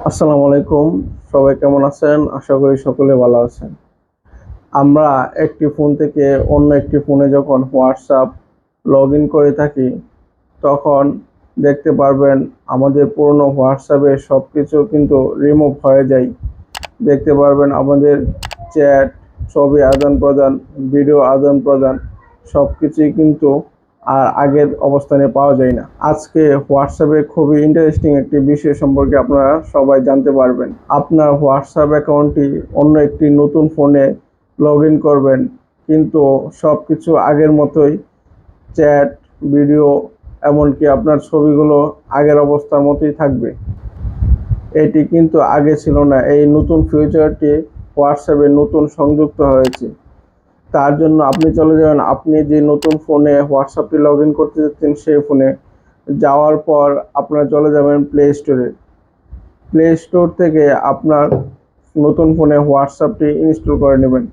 আসসালামু আলাইকুম। সবাই কেমন আছেন? আশা করি সকলে ভালো আছেন। আমরা একটি ফোন থেকে অন্য একটি ফোনে যখন হোয়াটসঅ্যাপ লগ ইন করে থাকি, তখন দেখতে পারবেন আমাদের পুরনো হোয়াটসঅ্যাপের সব কিছু কিন্তু রিমুভ হয়ে যায়। দেখতে পারবেন আমাদের চ্যাট, ছবি আদান-প্রদান, ভিডিও আদান-প্রদান সবকিছুই কিন্তু আর আগের অবস্থানে পাওয়া যায় না। আজকে হোয়াটসঅ্যাপে খুবই ইন্টারেস্টিং একটি বিষয় সম্পর্কে আপনারা সবাই জানতে পারবেন। আপনার হোয়াটসঅ্যাপ অ্যাকাউন্টটি অন্য একটি নতুন ফোনে লগ ইন করবেন, কিন্তু সবকিছু আগের মতোই চ্যাট, ভিডিও এমনকি আপনার ছবিগুলো আগের অবস্থার মতোই থাকবে। এটি কিন্তু আগে ছিল না। এই নতুন ফিচারটি হোয়াটসঅ্যাপে নতুন সংযুক্ত হয়েছে। তার জন্য আপনি চলে যাবেন, আপনি যে নতুন ফোনে হোয়াটসঅ্যাপটি লগ ইন করতে যাচ্ছেন সেই ফোনে যাওয়ার পর আপনারা চলে যাবেন প্লে স্টোরে। প্লে স্টোর থেকে আপনার নতুন ফোনে হোয়াটসঅ্যাপটি ইনস্টল করে নেবেন।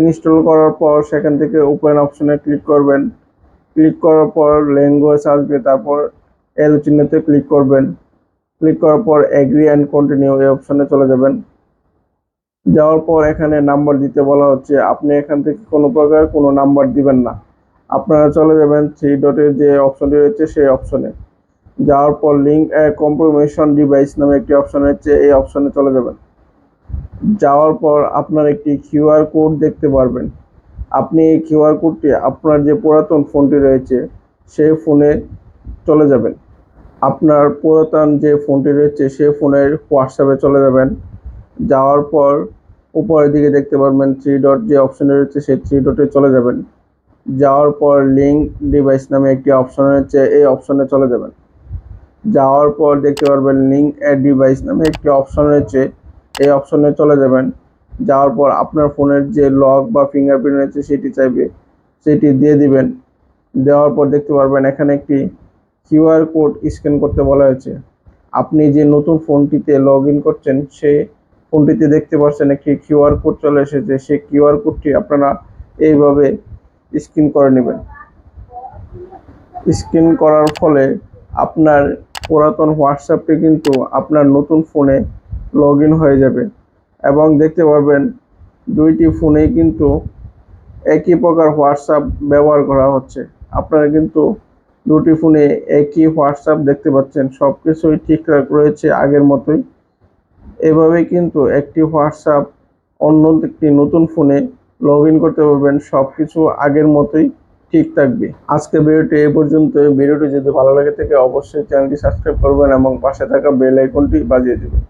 ইনস্টল করার পর সেখান থেকে ওপেন অপশনে ক্লিক করবেন। ক্লিক করার পর ল্যাঙ্গুয়েজ আসবে, তারপর এরো চিহ্নতে ক্লিক করবেন। ক্লিক করার পর এগ্রি অ্যান্ড কন্টিনিউ এই অপশনে চলে যাবেন। যাওয়ার পর এখানে নাম্বার দিতে বলা হচ্ছে। আপনি এখান থেকে কোনো প্রকার কোনো নাম্বার দিবেন না। আপনারা চলে যাবেন থ্রি ডটের যে অপশনটি রয়েছে সেই অপশনে। যাওয়ার পর লিঙ্ক এ কনফার্মেশন ডিভাইস নামে একটি অপশন রয়েছে, এই অপশনে চলে যাবেন। যাওয়ার পর আপনার একটি কিউআর কোড দেখতে পারবেন। আপনি এই কিউআর কোডটি আপনার যে পুরাতন ফোনটি রয়েছে সেই ফোনে চলে যাবেন। আপনার পুরাতন যে ফোনটি রয়েছে সেই ফোনের হোয়াটসঅ্যাপে চলে যাবেন। যাওয়ার পর উপরের দিকে দেখতে পারবেন থ্রি ডট যে অপশন রয়েছে সেই থ্রি ডটে চলে যাবেন। যাওয়ার পর লিঙ্ক ডিভাইস নামে একটি অপশন রয়েছে, এই অপশনে চলে যাবেন। যাওয়ার পর দেখতে পারবেন লিঙ্ক এ ডিভাইস নামে একটি অপশন রয়েছে, এই অপশনে চলে যাবেন। যাওয়ার পর আপনার ফোনের যে লক বা ফিঙ্গারপ্রিন্ট রয়েছে সেটি চাইবে, সেটি দিয়ে দিবেন। দেওয়ার পর দেখতে পারবেন এখানে একটি কিউআর কোড স্ক্যান করতে বলা হয়েছে। আপনি যে নতুন ফোনটিতে লগ ইন করছেন সেই ফোনটিতে দেখতে পাচ্ছেন একটি কিউআর কোড চলে এসেছে। সেই কিউআর কোডটি আপনারা এইভাবে স্ক্যান করে নেবেন। স্ক্যান করার ফলে আপনার পুরাতন হোয়াটসঅ্যাপটি কিন্তু আপনার নতুন ফোনে লগ ইন হয়ে যাবে এবং দেখতে পারবেন দুইটি ফোনেই কিন্তু একই প্রকার হোয়াটসঅ্যাপ ব্যবহার করা হচ্ছে। আপনারা কিন্তু দুটি ফোনে একই হোয়াটসঅ্যাপ দেখতে পাচ্ছেন, সব কিছুই ঠিকঠাক রয়েছে আগের মতোই। এভাবেই কিন্তু একটি হোয়াটসঅ্যাপ অন্য একটি নতুন ফোনে লগ ইন করতে পারবেন, সব কিছু আগের মতোই ঠিক থাকবে। আজকের ভিডিওটি এই পর্যন্ত। ভিডিওটি যদি ভালো লাগে থাকে অবশ্যই চ্যানেলটি সাবস্ক্রাইব করবেন এবং পাশে থাকা বেল আইকনটি বাজিয়ে দেবেন।